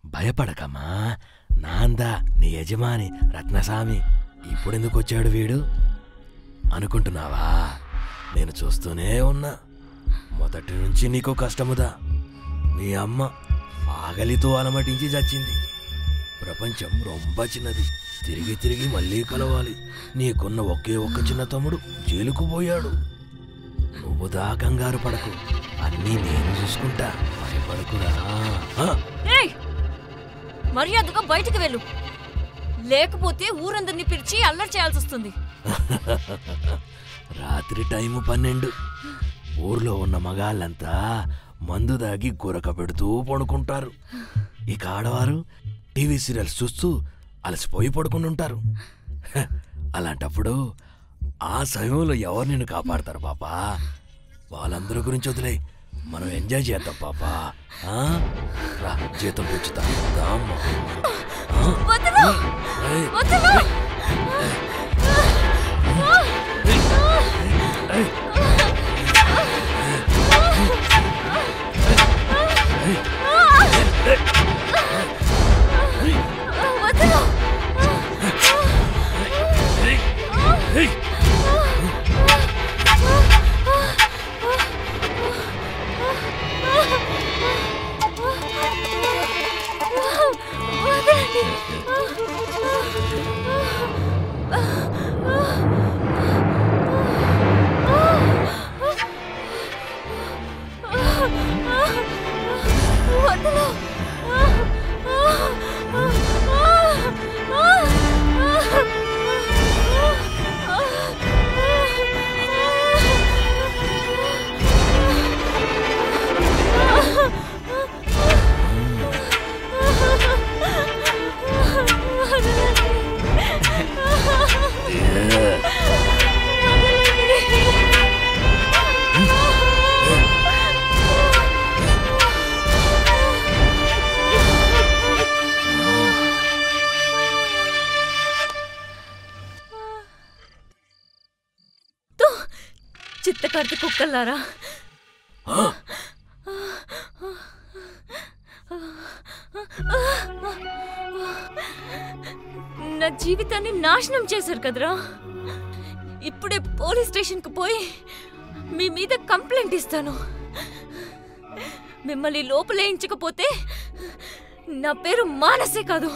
భయపడకమ్మా, నాందా నీ యజమాని రత్నస్వామి. ఇప్పుడెందుకు వచ్చాడు వీడు అనుకుంటున్నావా? నేను చూస్తూనే ఉన్నా, మొదటి నుంచి నీకు కష్టముదా. మీ అమ్మ ఆగలితో అలమటించి చచ్చింది. ప్రపంచం రొంబ చిన్నది, తిరిగి తిరిగి మళ్ళీ కలవాలి. నీకున్న ఒకే ఒక్క చిన్న తమ్ముడు జైలుకు పోయాడు. నువ్వు దా కంగారు పడకు, అన్నీ నేను చూసుకుంటా, భయపడకురా. మర్యాదగా బయటికి వెళ్ళు, లేకపోతే ఊరందరినీ పిలిచి అల్లరి చేయాల్సి వస్తుంది. రాత్రి టైము 12. ఊర్లో ఉన్న మగాళ్ళంతా మందు దాగి గురక పెడుతూ పడుకుంటారు. ఇక ఆడవారు టీవీ సీరియల్స్ చూస్తూ అలసిపోయి పడుకుంటుంటారు. అలాంటప్పుడు ఆ సమయంలో ఎవరు నిన్ను కాపాడతారు పాపా? వాళ్ళందరి గురించి వదిలే, మనం ఎంజాయ్ చేద్దాం పాపా. రా, జీతం పెంచుతా. చిత్తకార్తి కుక్కల్లారా, నా జీవితాన్ని నాశనం చేశారు కదరా. ఇప్పుడే పోలీస్ స్టేషన్కి పోయి మీ మీద కంప్లైంట్ ఇస్తాను. మిమ్మల్ని లోపలేయించకపోతే నా పేరు మానసే కాదు.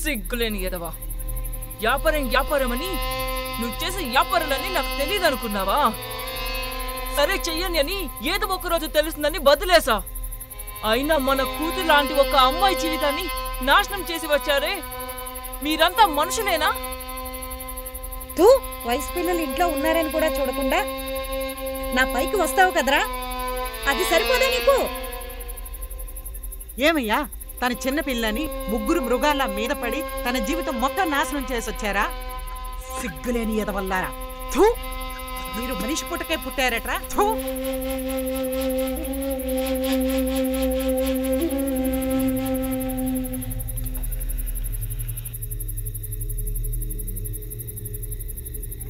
సిగ్గులేని ఎదవా. వ్యాపారం అని నువ్వు చేసే వ్యాపారాలని నాకు తెలియదు అనుకున్నావా? సరే చెయ్యని అని ఏదో ఒకరోజు తెలుస్తుందని వదిలేసా. అయినా మన కూతురు లాంటి ఒక అమ్మాయి జీవితాన్ని నాశనం చేసి వచ్చారే, మీరంతా మనుషులేనా? వయసు పిల్లలు ఇంట్లో ఉన్నారని కూడా చూడకుండా నా పైకి వస్తావు కదరా, అది సరిపోదా నీకు? ఏమయ్యా, తన చిన్న పిల్లని ముగ్గురు మృగాల మీద పడి తన జీవితం మొత్తం నాశనం చేసొచ్చారా? సిగ్గులేని ఎదవల్లారా. మీరు మనిషి పుట్టకే పుట్టారట్రా.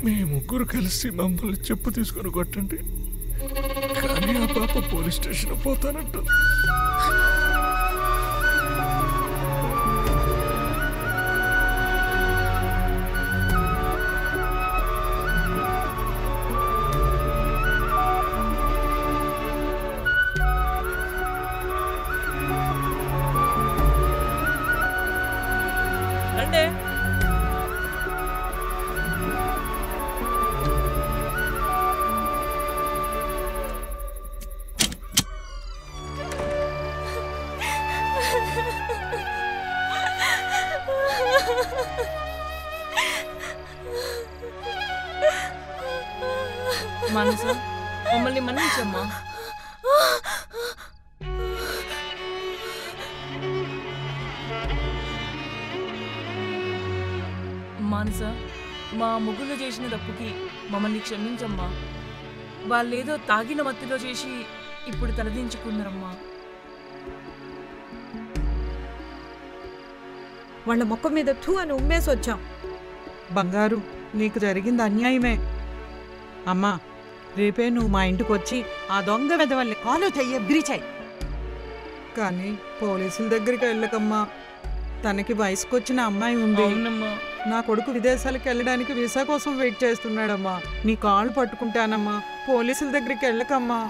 మీ ముగ్గురు కలిసి మమ్మల్ని చెప్పు తీసుకొని కొట్టండి, కానీ ఆ పాప పోలీస్ స్టేషన్ పోతానంట. రండి. మనస, మమ్మల్ని మన్నించమ్మా. మానస, మా ముగ్గురు చేసిన తప్పుకి మమ్మల్ని క్షమించమ్మా. వాళ్ళేదో తాగిన మత్తులో చేసి ఇప్పుడు తలదించుకున్నారమ్మా. వాళ్ళ మొక్క మీద ఠూ అని ఉమ్మేసి వచ్చాం. బంగారు, నీకు జరిగింది అన్యాయమే. అమ్మా, రేపే నువ్వు మా ఇంటికి వచ్చి ఆ దొంగ వెధవల్ని కాలు చెయ్యి బ్రీచాయి. కానీ పోలీసుల దగ్గరికి వెళ్ళకమ్మా. తనకి వయసుకొచ్చిన అమ్మాయి ఉంది. అవునమ్మా. నా కొడుకు విదేశాలకు వెళ్ళడానికి వీసా కోసం వెయిట్ చేస్తున్నాడమ్మా. నీ కాళ్ళు పట్టుకుంటానమ్మా, పోలీసుల దగ్గరికి వెళ్ళకమ్మా.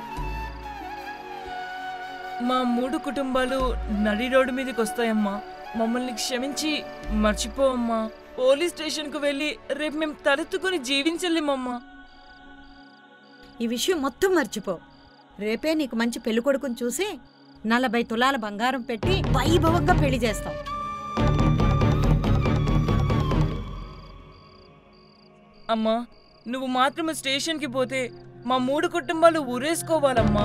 మా 3 కుటుంబాలు నడి రోడ్డు మీదకి వస్తాయమ్మా. మమ్మల్ని క్షమించి మర్చిపోవమ్మా. పోలీస్ స్టేషన్కు వెళ్ళి రేపు మేము తలెత్తుకుని జీవించలేమమ్మా. ఈ విషయం మొత్తం మర్చిపో. రేపే నీకు మంచి పెళ్లి కొడుకుని చూసి 40 తులాల బంగారం పెట్టి వైభవంగా పెళ్లి చేస్తాం. అమ్మా, నువ్వు మాత్రమే స్టేషన్కి పోతే మా 3 కుటుంబాలు ఊరేసుకోవాలమ్మా.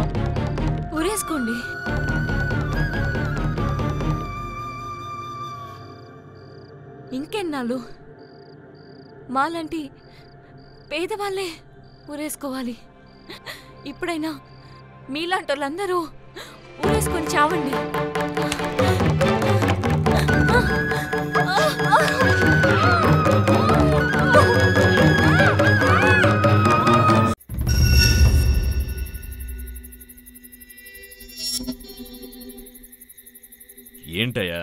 ఊరేసుకోండి. ఇంకెన్నాళ్ళు మాలాంటి పేదవాళ్ళే ఊరేసుకోవాలి? ఇప్పుడైనా మీలాంటి వాళ్ళందరూ ఊరేసుకొని చావండి. ఏంటయ్యా,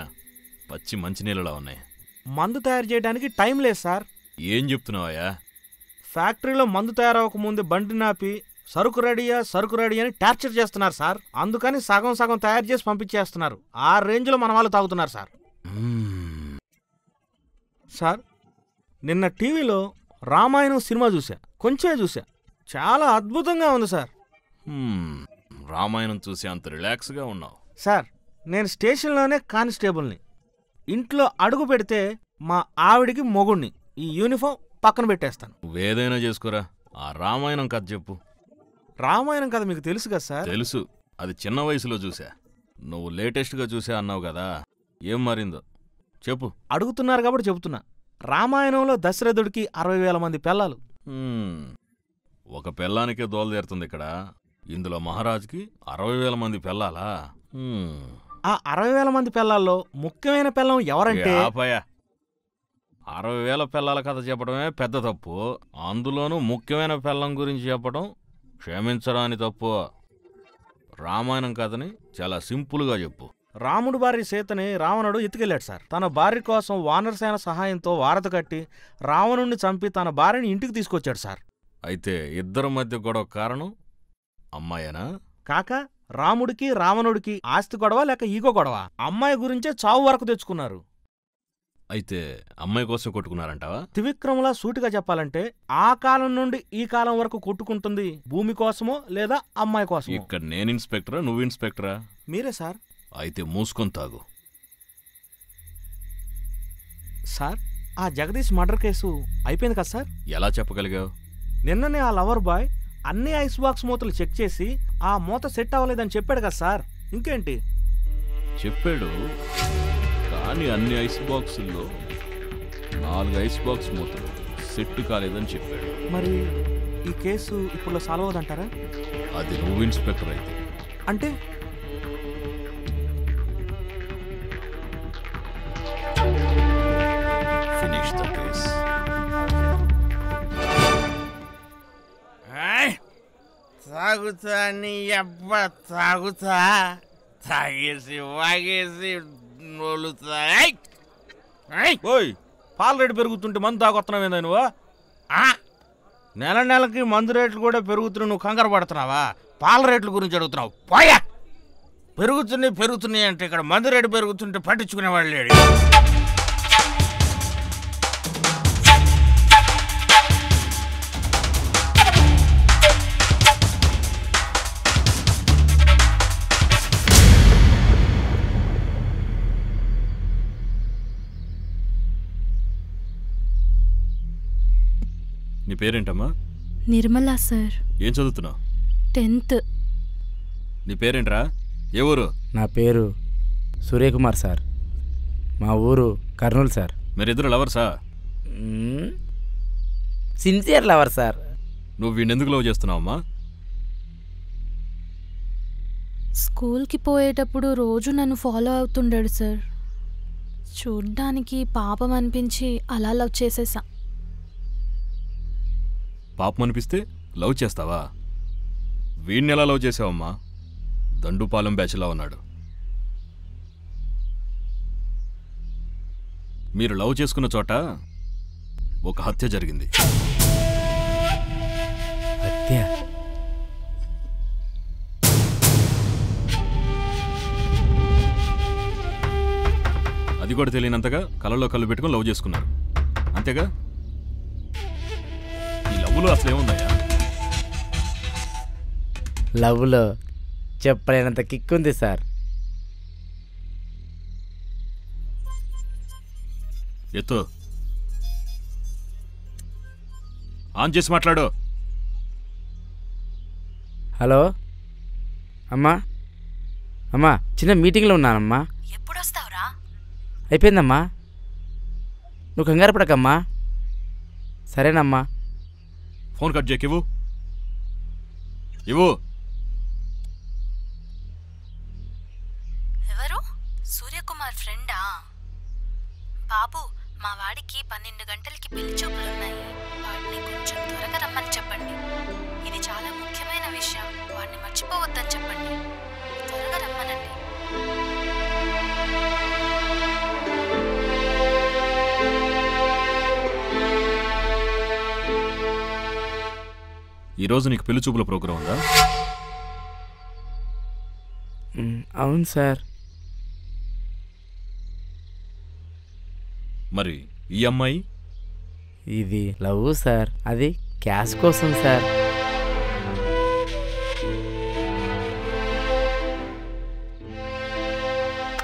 పచ్చి మంచినీళ్ళలా ఉన్నాయి. మందు తయారు చేయడానికి టైం లేదు సార్. ఏం చెప్తున్నావయ్యా? ఫ్యాక్టరీలో మందు తయారవకముందే బండి నాపి సరుకు రెడీ అని టార్చర్ చేస్తున్నారు సార్. అందుకని సగం సగం తయారు చేసి పంపించేస్తున్నారు. ఆ రేంజ్లో మన వాళ్ళు తాగుతున్నారు సార్. సార్, నిన్న టీవీలో రామాయణం సినిమా కొంచెమే చూసా. చాలా అద్భుతంగా ఉంది సార్. రామాయణం చూసి అంత రిలాక్స్గా ఉన్నావు సార్. నేను స్టేషన్లోనే కానిస్టేబుల్ని. ఇంట్లో అడుగు పెడితే మా ఆవిడికి మొగుణ్ణి. ఈ యూనిఫామ్ పక్కన పెట్టేస్తాను. నువ్వేదైనా చేసుకోరా, ఆ రామాయణం కథ చెప్పు. రామాయణం కథ మీకు తెలుసు కదా సార్? తెలుసు, అది చిన్న వయసులో చూసా. నువ్వు లేటెస్ట్గా చూసా అన్నావు కదా, ఏం మారిందో చెప్పు. అడుగుతున్నారు కాబట్టి చెబుతున్నా. రామాయణంలో దశరథుడికి 60,000 మంది పిల్లలు. ఒక పిల్లానికే దోలదేరుతుంది ఇక్కడ. ఇందులో మహారాజుకి 60,000 మంది పిల్లాలా? ఆ 60,000 మంది పిల్లల్లో ముఖ్యమైన పిల్లం ఎవరంటే? 60,000 పిల్లల కథ చెప్పడమే పెద్ద తప్పు. అందులోనూ ముఖ్యమైన పిల్లం గురించి చెప్పడం క్షమించరాని తప్పు. రామాయణం కథని చాలా సింపుల్గా చెప్పు. రాముడు భార్య సీతని రావణుడు ఎత్తుకెళ్ళాడు సార్. తన భార్య కోసం వానరసేన సహాయంతో వారత కట్టి రావణుణ్ణి చంపి తన భార్యని ఇంటికి తీసుకొచ్చాడు సార్. అయితే ఇద్దరి మధ్య గొడవ కారణం అమ్మాయేనా? కాక రాముడికి రావణుడికి ఆస్తి గొడవ లేక ఈగో గొడవ? అమ్మాయి గురించే చావు వరకు తెచ్చుకున్నారు. అయితే అమ్మాయి కోసం కొట్టుకున్నారంటావా? త్రివిక్రమలా సూటిగా చెప్పాలంటే ఆ కాలం నుండి ఈ కాలం వరకు కొట్టుకుంటుంది భూమి కోసమో లేదా అమ్మాయి కోసమో. ఇక్కడ నేను ఇన్స్పెక్టరా, నువ్వు ఇన్స్పెక్టరా? మీరే సార్. అయితే మూసుకొని తాగు. సార్, ఆ జగదీష్ మర్డర్ కేసు అయిపోయింది కదా సార్? ఎలా చెప్పగలిగావు? నిన్ననే ఆ లవర్ బాయ్ అన్ని ఐస్ బాక్స్ మూతలు చెక్ చేసి ఆ మూత సెట్ అవ్వలేదని చెప్పాడు కదా సార్. ఇంకేంటి చెప్పాడు, కానీ అన్ని ఐస్ బాక్సుల్లో 4 ఐస్ బాక్స్ మూతలు సెట్ కాలేదని చెప్పాడు. మరి ఈ కేసు ఇప్పుడు సాల్వ్ అవుదంటారా? అది నువ్వు ఇన్స్పెక్టర్ అయితే. అంటే ఫినిష్ ద కేస్. తాగుతా నీ అబ్బా, తాగుతా, తాగేసి వాగేసి నోలుతా. ఓయ్, పాల రేటు పెరుగుతుంటే మందు తాగొస్తున్నావేందా నువ్వు? నెల నెలకి మందు రేట్లు కూడా పెరుగుతున్నావు, నువ్వు కంగారు పడుతున్నావా? పాల రేట్ల గురించి అడుగుతున్నావు. పోయా, పెరుగుతున్నాయి అంటే ఇక్కడ మందు రేటు పెరుగుతుంటే పట్టించుకునేవాళ్ళు లేడు. నీ పేరేంటమ్మా? నిర్మలా సార్. ఏం చదువుతున్నావు? 10th. నీ పేరేంట్రా? ఏ ఊరు? నా పేరు సూర్యకుమార్ సార్. మా ఊరు కర్నూలు సార్. మీరిద్దరు లవర్సా? Sincere lover sir. నువ్వు వీణెందుకు లవ్ చేస్తున్నావమ్మా? స్కూల్కి పోయేటప్పుడు రోజు నన్ను ఫాలో అవుతుండాడు సార్. చూడ్డానికి పాపం అనిపించి అలా లవ్ చేసేసా. పాపం అనిపిస్తే లవ్ చేస్తావా? వీణ్ణి ఎలా లవ్ చేసావమ్మా? దండుపాలెం బ్యాచ్లా ఉన్నాడు. మీరు లవ్ చేసుకున్న చోట ఒక హత్య జరిగింది. హత్య? అది కూడా తెలియనంతగా కళ్ళలో కళ్ళు పెట్టుకుని లవ్ చేసుకున్నారు, అంతేగా? ఈ లవ్లో అసలు ఏముందయ్యా? లవ్లో చెప్పలేనంత కిక్ ఉంది సార్. ఎత్తు, ఆన్ చేసి మాట్లాడు. హలో అమ్మా, అమ్మా చిన్న మీటింగ్లో ఉన్నానమ్మా. ఎప్పుడు వస్తావురా? అయిపోయిందమ్మా, నువ్వు కంగారు పడకమ్మా. సరేనమ్మా. ఫోన్ కట్ చేయకు. ఇవ్వు. ఎవరు? సూర్యకుమార్ ఫ్రెండా? బాబు, మా వాడికి 12 గంటలకి పెళ్లి చూపులున్నాయి. వాడిని కొంచెం త్వరగా రమ్మని చెప్పండి. ఇది చాలా ముఖ్యమైన విషయం, వాడిని మర్చిపోవద్దని చెప్పండి. త్వరగా రమ్మనండి. ఈరోజు నీకు పెళ్లి చూపుల ప్రోగ్రాం ఉందా? అవును సార్. మరి ఈ అమ్మాయి? ఇది లవ్ సార్, అది క్యాష్ కోసం సార్.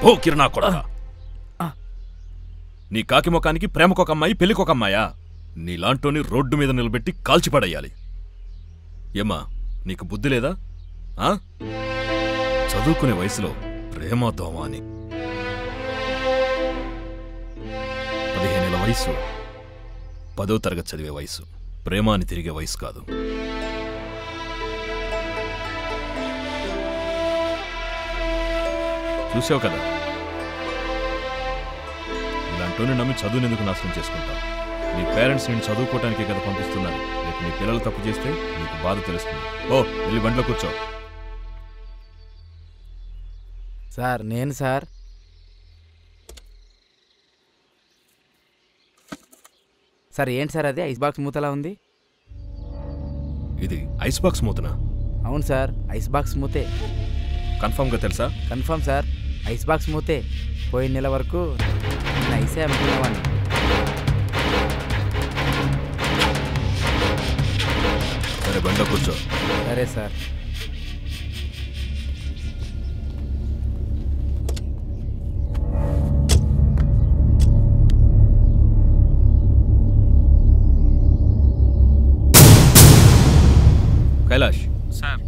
ఓ కిరణా కొడక, నీ కాకి ముఖానికి ప్రేమకొక అమ్మాయి, పెళ్లికొక అమ్మాయా? నీలాంటోని రోడ్డు మీద నిలబెట్టి కాల్చిపడేయాలి. ఏమ్మా, నీకు బుద్ధి లేదా? చదువుకునే వయసులో ప్రేమ దోమ అని. 15 ఏళ్ల వయసు 10వ తరగతి చదివే వయసు. ప్రేమ అని తిరిగే వయసు కాదు. చూసావు కదా, ఇలాంటోని నమ్మి చదువుని ఎందుకు నాశనం చేసుకుంటావు? నీ పేరెంట్స్ నేను చదువుకోవటానికే కదా పంపిస్తున్నారు. రేపు నీ పిల్లలు తప్పు చేస్తే నీకు బాధ తెలుస్తుంది. ఓ, వెళ్ళి బండిలో కూర్చో. సార్ నేను సార్. సార్ ఏంటి సార్ అది ఐస్ బాక్స్ మూతలా ఉంది? ఇది ఐస్ బాక్స్ మూతనా? అవును సార్, ఐస్ బాక్స్ మూతే. కన్ఫర్మ్గా తెలుసా? కన్ఫర్మ్ సార్, ఐస్ బాక్స్ మూతే. పోయిన నెల వరకు ఐసే అమ్ముకునేవాడిని. సరే బండిలో కూర్చో. సరే సార్. కైలాష్ సార్,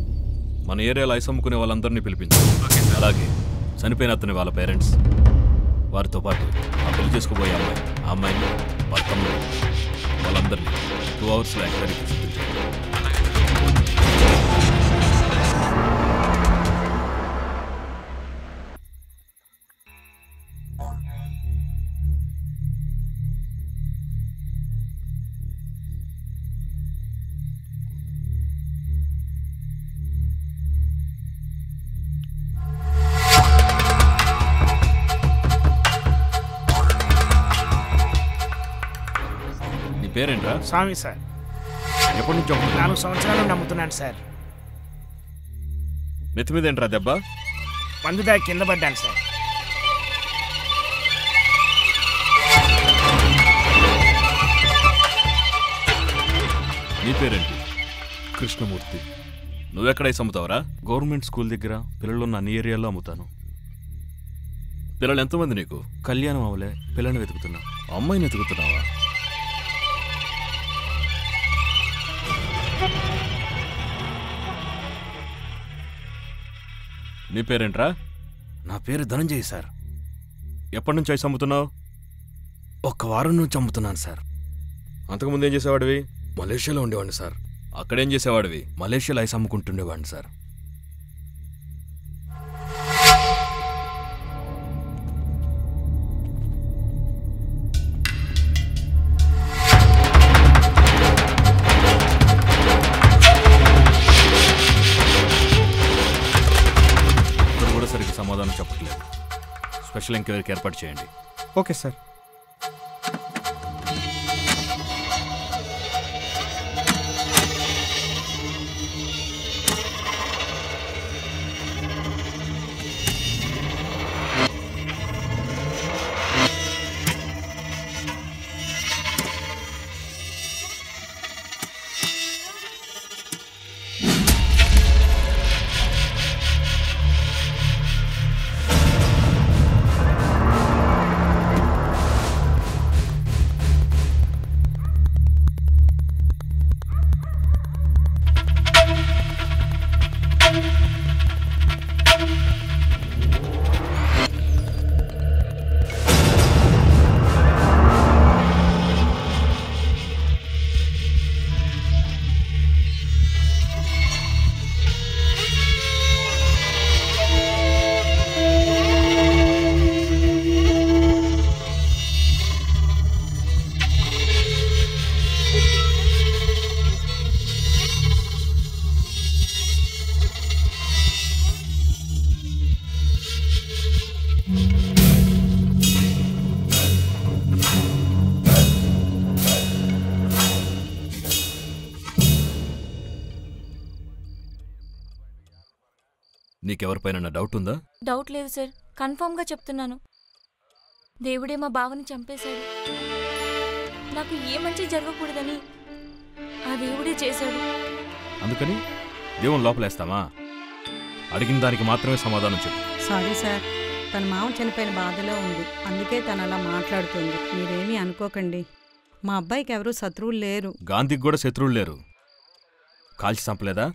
మన ఏరియాలో ఐస్ అమ్ముకునే వాళ్ళందరినీ పిలిపించు. అలాగే చనిపోయిన అతని వాళ్ళ పేరెంట్స్, వారితో పాటు ఆ పెళ్లి చేసుకోబోయే అమ్మాయి, ఆ అమ్మాయిని, వాళ్ళ తమ్ముడు, వాళ్ళందరినీ 2 అవర్స్లో ఎంక్వైరీకి చూపించు. పేరేంట్రా? స్వామి సార్. ఎప్పటి నుంచి 4 సంవత్సరాలు నమ్ముతున్నాను సార్. నెత్తి మీద ఏంట్రా దెబ్బ? మందు దాకా కింద పడ్డాను సార్. నీ పేరేంటి? కృష్ణమూర్తి. నువ్వెక్కడ ఐస్ అమ్ముతావరా? గవర్నమెంట్ స్కూల్ దగ్గర పిల్లలున్న అన్ని ఏరియాలో అమ్ముతాను. పిల్లలు ఎంతమంది నీకు? కళ్యాణం అవలే, పిల్లని వెతుకుతున్నా. అమ్మాయిని వెతుకుతున్నావా? నీ పేరేంట్రా? నా పేరు ధనంజయ్ సార్. ఎప్పటి నుంచి ఐస్ అమ్ముతున్నావు? 1 వారం నుంచి అమ్ముతున్నాను సార్. అంతకుముందు ఏం చేసేవాడివి? మలేషియాలో ఉండేవాడిని సార్. అక్కడేం చేసేవాడివి? మలేషియాలో ఐస్ అమ్ముకుంటుండేవాడిని సార్. సమాధానం చెప్పట్లేదు. స్పెషల్ ఎంక్వైరీకి ఏర్పాటు చేయండి. Okay sir. నీకెవరిపైన డౌట్ ఉందా? డౌట్ లేదు సార్, కన్ఫర్మ్గా చెప్తున్నాను. దేవుడే మా బావని చంపేశాడు. నాకు ఏ మంచి జరగకూడదని ఆ దేవుడే చేశాడు. అందుకని దేవుని లోపలేస్తామా? అడిగిన దానికి మాత్రమే సమాధానం చెప్పు. సారీ సార్, తన మామ చనిపోయిన బాధలో ఉంది, అందుకే తను అలా మాట్లాడుతుంది. మీరేమీ అనుకోకండి. మా అబ్బాయికి ఎవరూ శత్రువులు లేరు. గాంధీకి కూడా శత్రువులు లేరు. కాల్చి చంపలేదా?